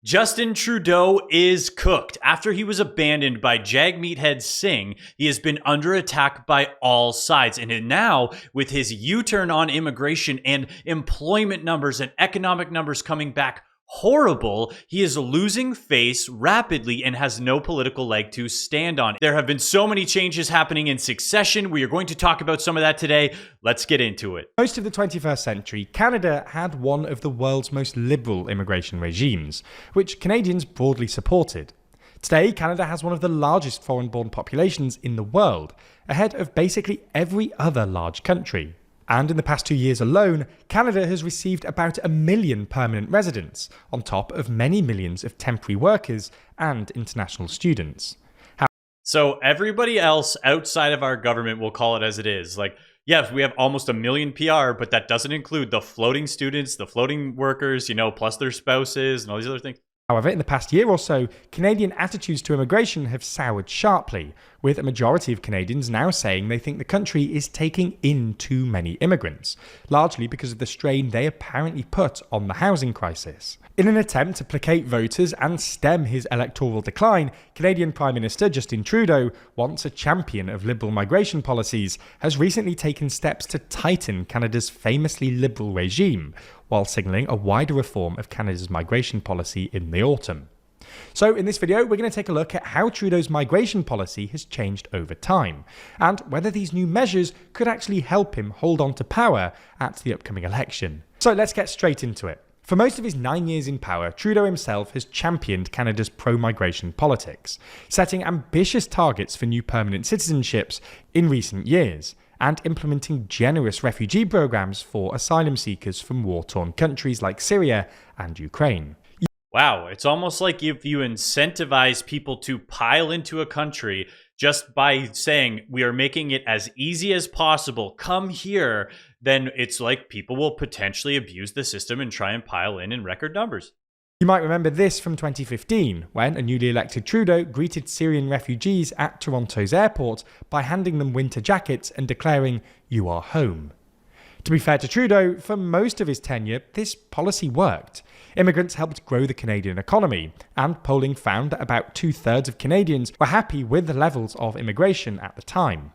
Justin Trudeau is cooked. After he was abandoned by Jagmeethead Singh, he has been under attack by all sides. And now, with his U-turn on immigration and employment numbers and economic numbers coming back horrible, he is losing face rapidly and has no political leg to stand on. There have been so many changes happening in succession. We are going to talk about some of that today. Let's get into it. Most of the 21st century, Canada had one of the world's most liberal immigration regimes, which Canadians broadly supported. Today, Canada has one of the largest foreign-born populations in the world, ahead of basically every other large country. And in the past 2 years alone, Canada has received about 1 million permanent residents, on top of many millions of temporary workers and international students. So everybody else outside of our government will call it as it is. Like, yes, we have almost 1 million PR, but that doesn't include the floating students, the floating workers, plus their spouses and all these other things. However, in the past year or so, Canadian attitudes to immigration have soured sharply, with a majority of Canadians now saying they think the country is taking in too many immigrants, largely because of the strain they apparently put on the housing crisis. In an attempt to placate voters and stem his electoral decline, Canadian Prime Minister Justin Trudeau, once a champion of liberal migration policies, has recently taken steps to tighten Canada's famously liberal regime, while signalling a wider reform of Canada's migration policy in the autumn. So in this video, we're going to take a look at how Trudeau's migration policy has changed over time, and whether these new measures could actually help him hold on to power at the upcoming election. So let's get straight into it. For most of his 9 years in power, Trudeau himself has championed Canada's pro-migration politics, setting ambitious targets for new permanent citizenships in recent years, and implementing generous refugee programs for asylum seekers from war-torn countries like Syria and Ukraine. Wow, it's almost like if you incentivize people to pile into a country just by saying we are making it as easy as possible, come here, then it's like people will potentially abuse the system and try and pile in record numbers. You might remember this from 2015, when a newly elected Trudeau greeted Syrian refugees at Toronto's airport by handing them winter jackets and declaring, "You are home." To be fair to Trudeau, for most of his tenure, this policy worked. Immigrants helped grow the Canadian economy, and polling found that about 2/3 of Canadians were happy with the levels of immigration at the time.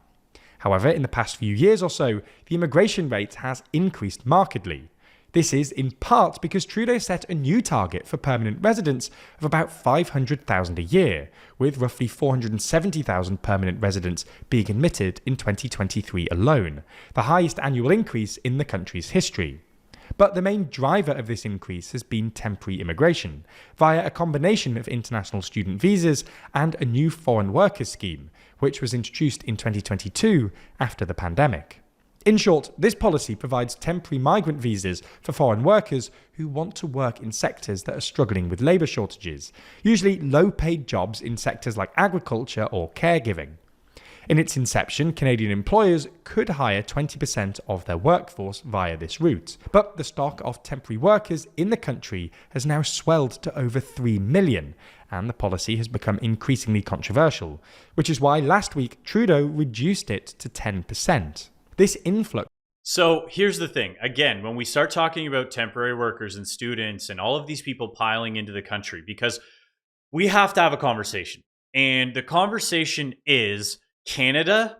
However, in the past few years or so, the immigration rate has increased markedly. This is in part because Trudeau set a new target for permanent residents of about 500,000 a year, with roughly 470,000 permanent residents being admitted in 2023 alone, the highest annual increase in the country's history. But the main driver of this increase has been temporary immigration, via a combination of international student visas and a new foreign workers scheme, which was introduced in 2022 after the pandemic. In short, this policy provides temporary migrant visas for foreign workers who want to work in sectors that are struggling with labour shortages, usually low-paid jobs in sectors like agriculture or caregiving. In its inception, Canadian employers could hire 20% of their workforce via this route, but the stock of temporary workers in the country has now swelled to over 3 million, and the policy has become increasingly controversial, which is why last week Trudeau reduced it to 10%. This influx. So here's the thing. Again, when we start talking about temporary workers and students and all of these people piling into the country, because we have to have a conversation. And the conversation is Canada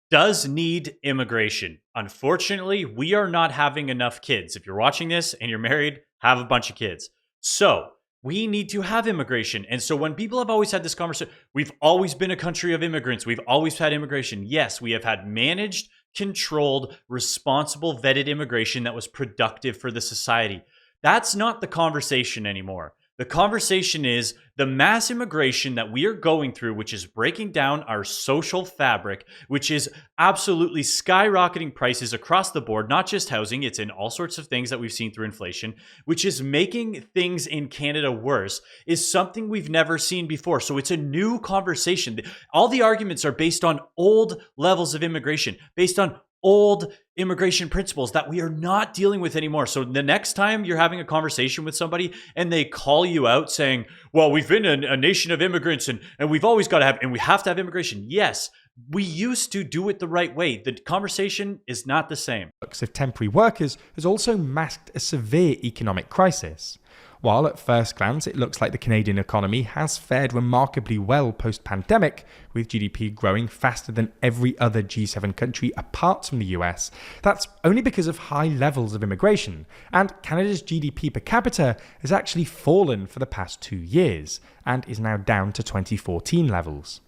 does need immigration. Unfortunately, we are not having enough kids. If you're watching this and you're married, have a bunch of kids. So we need to have immigration. And so when people have always had this conversation, we've always been a country of immigrants. We've always had immigration. Yes, we have had managed, controlled, responsible, vetted immigration that was productive for the society. That's not the conversation anymore. The conversation is the mass immigration that we are going through, which is breaking down our social fabric, which is absolutely skyrocketing prices across the board, not just housing, it's in all sorts of things that we've seen through inflation, which is making things in Canada worse, is something we've never seen before. So it's a new conversation. All the arguments are based on old levels of immigration, based on old immigration principles that we are not dealing with anymore. So the next time you're having a conversation with somebody and they call you out saying, well, we've been a nation of immigrants and we've always got to have, and we have to have immigration. Yes, we used to do it the right way. The conversation is not the same. Of temporary workers has also masked a severe economic crisis. While at first glance it looks like the Canadian economy has fared remarkably well post-pandemic, with GDP growing faster than every other G7 country apart from the US, that's only because of high levels of immigration, and Canada's GDP per capita has actually fallen for the past 2 years, and is now down to 2014 levels.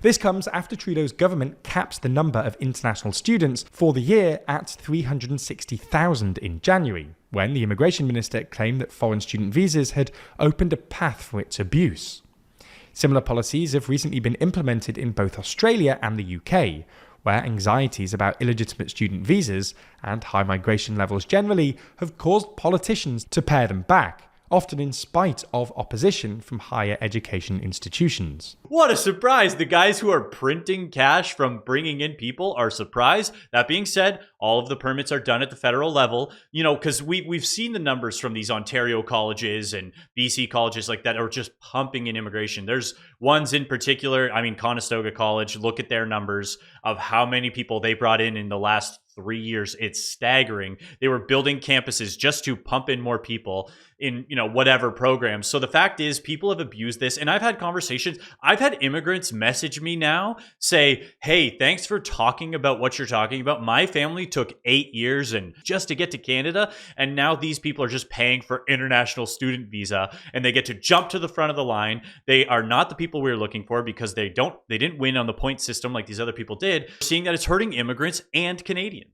This comes after Trudeau's government caps the number of international students for the year at 360,000 in January, when the immigration minister claimed that foreign student visas had opened a path for its abuse. Similar policies have recently been implemented in both Australia and the UK, where anxieties about illegitimate student visas and high migration levels generally have caused politicians to pare them back, often in spite of opposition from higher education institutions. What a surprise! The guys who are printing cash from bringing in people are surprised. That being said, all of the permits are done at the federal level, because we've seen the numbers from these Ontario colleges and BC colleges like that are just pumping in immigration. There's ones in particular, Conestoga College, look at their numbers of how many people they brought in the last 3 years. It's staggering. They were building campuses just to pump in more people in, whatever programs. So the fact is, people have abused this. And I've had conversations. I've had immigrants message me now say, hey, thanks for talking about what you're talking about. My family took 8 years and just to get to Canada. And now these people are just paying for international student visa and they get to jump to the front of the line. They are not the people we were looking for because they didn't win on the point system like these other people did. Seeing that it's hurting immigrants and Canadians.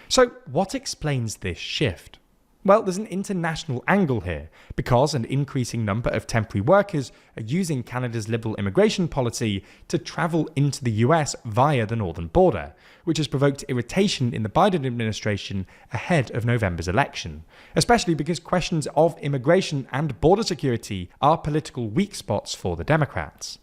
So what explains this shift? Well, there's an international angle here, because an increasing number of temporary workers are using Canada's liberal immigration policy to travel into the US via the northern border, which has provoked irritation in the Biden administration ahead of November's election, especially because questions of immigration and border security are political weak spots for the Democrats.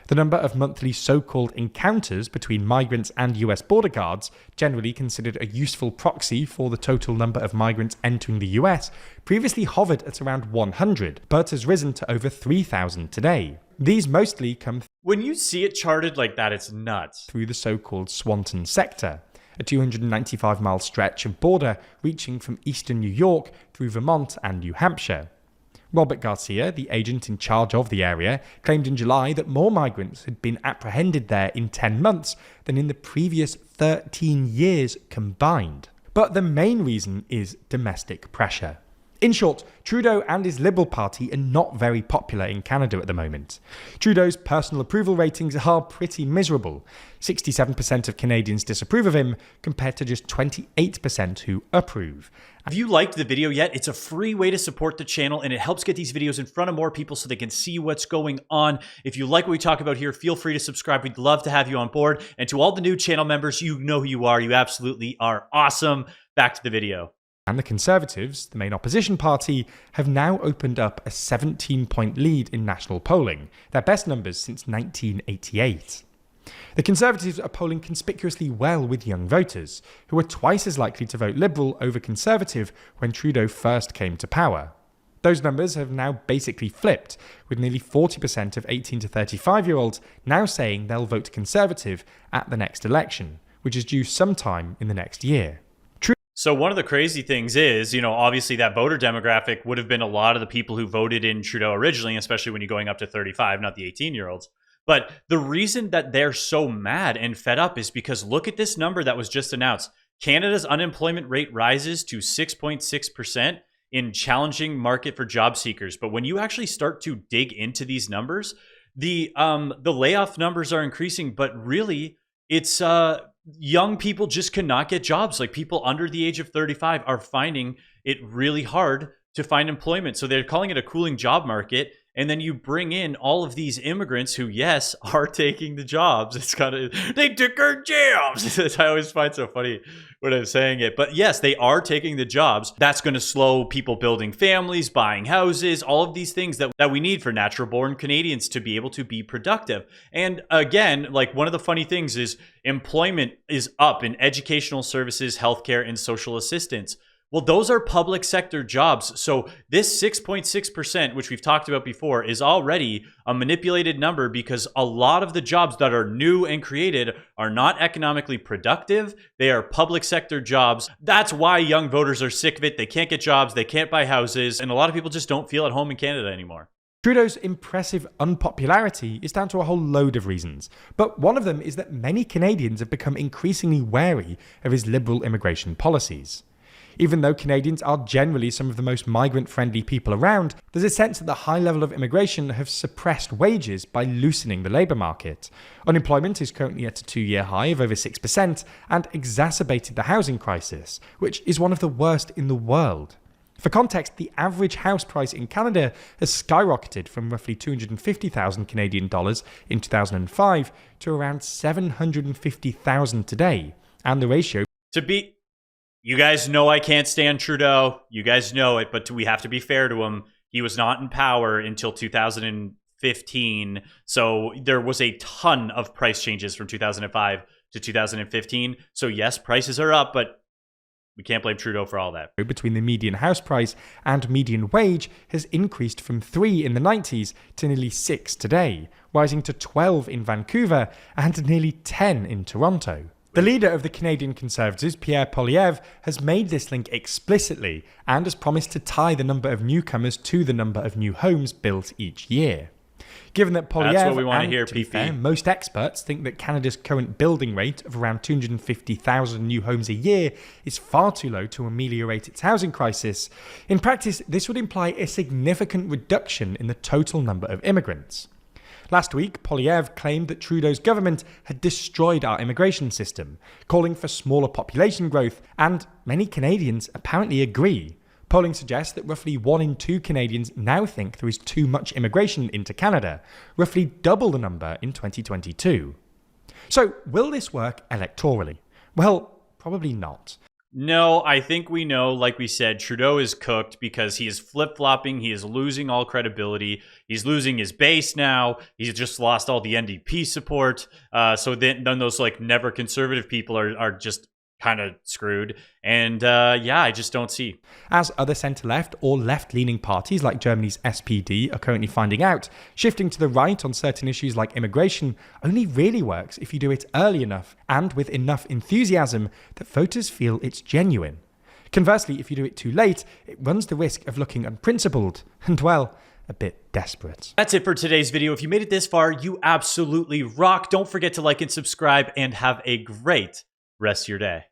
The number of monthly so-called encounters between migrants and US border guards, generally considered a useful proxy for the total number of migrants entering the US, previously hovered at around 100, but has risen to over 3,000 today. These mostly come when you see it charted like that, it's nuts. Through the so-called Swanton sector, a 295-mile stretch of border reaching from eastern New York through Vermont and New Hampshire. Robert Garcia, the agent in charge of the area, claimed in July that more migrants had been apprehended there in 10 months than in the previous 13 years combined. But the main reason is domestic pressure. In short, Trudeau and his Liberal Party are not very popular in Canada at the moment. Trudeau's personal approval ratings are pretty miserable. 67% of Canadians disapprove of him, compared to just 28% who approve. If you liked the video yet, it's a free way to support the channel and it helps get these videos in front of more people so they can see what's going on. If you like what we talk about here, feel free to subscribe. We'd love to have you on board. And to all the new channel members, you know who you are. You absolutely are awesome. Back to the video. And the Conservatives, the main opposition party, have now opened up a 17-point lead in national polling, their best numbers since 1988. The Conservatives are polling conspicuously well with young voters, who were twice as likely to vote Liberal over Conservative when Trudeau first came to power. Those numbers have now basically flipped, with nearly 40% of 18 to 35-year-olds now saying they'll vote Conservative at the next election, which is due sometime in the next year. So one of the crazy things is, obviously that voter demographic would have been a lot of the people who voted in Trudeau originally, especially when you're going up to 35, not the 18-year-olds. But the reason that they're so mad and fed up is because look at this number that was just announced. Canada's unemployment rate rises to 6.6% in challenging market for job seekers. But when you actually start to dig into these numbers, the layoff numbers are increasing, but really it's young people just cannot get jobs. Like people under the age of 35 are finding it really hard to find employment. So they're calling it a cooling job market. And then you bring in all of these immigrants who, yes, are taking the jobs. It's kind of, they took our jobs. I always find so funny when I'm saying it. But yes, they are taking the jobs. That's going to slow people building families, buying houses, all of these things that we need for natural born Canadians to be able to be productive. And again, like one of the funny things is employment is up in educational services, healthcare, and social assistance. Well, those are public sector jobs. So this 6.6%, which we've talked about before, is already a manipulated number because a lot of the jobs that are new and created are not economically productive. They are public sector jobs. That's why young voters are sick of it. They can't get jobs. They can't buy houses. And a lot of people just don't feel at home in Canada anymore. Trudeau's impressive unpopularity is down to a whole load of reasons, but one of them is that many Canadians have become increasingly wary of his liberal immigration policies. Even though Canadians are generally some of the most migrant-friendly people around, there's a sense that the high level of immigration have suppressed wages by loosening the labour market. Unemployment is currently at a 2-year high of over 6% and exacerbated the housing crisis, which is one of the worst in the world. For context, the average house price in Canada has skyrocketed from roughly 250,000 Canadian dollars in 2005 to around 750,000 today, and the ratio You guys know I can't stand Trudeau. You guys know it, but we have to be fair to him. He was not in power until 2015, so there was a ton of price changes from 2005 to 2015. So yes, prices are up, but we can't blame Trudeau for all that. Between the median house price and median wage has increased from 3 in the 90s to nearly 6 today, rising to 12 in Vancouver and nearly 10 in Toronto. The leader of the Canadian Conservatives, Pierre Poilievre, has made this link explicitly and has promised to tie the number of newcomers to the number of new homes built each year. Given that Poilievre, that's what we want to hear, to be fair, most experts think that Canada's current building rate of around 250,000 new homes a year is far too low to ameliorate its housing crisis, in practice this would imply a significant reduction in the total number of immigrants. Last week, Poilievre claimed that Trudeau's government had destroyed our immigration system, calling for smaller population growth, and many Canadians apparently agree. Polling suggests that roughly 1 in 2 Canadians now think there is too much immigration into Canada, roughly double the number in 2022. So, will this work electorally? Well, probably not. No, I think we know, like we said, Trudeau is cooked because he is flip-flopping. He is losing all credibility. He's losing his base now. He's just lost all the NDP support. So then those like never conservative people are just kind of screwed. And I just don't see. As other centre-left or left-leaning parties like Germany's SPD are currently finding out, shifting to the right on certain issues like immigration only really works if you do it early enough and with enough enthusiasm that voters feel it's genuine. Conversely, if you do it too late, it runs the risk of looking unprincipled and, well, a bit desperate. That's it for today's video. If you made it this far, you absolutely rock. Don't forget to like and subscribe and have a great rest of your day.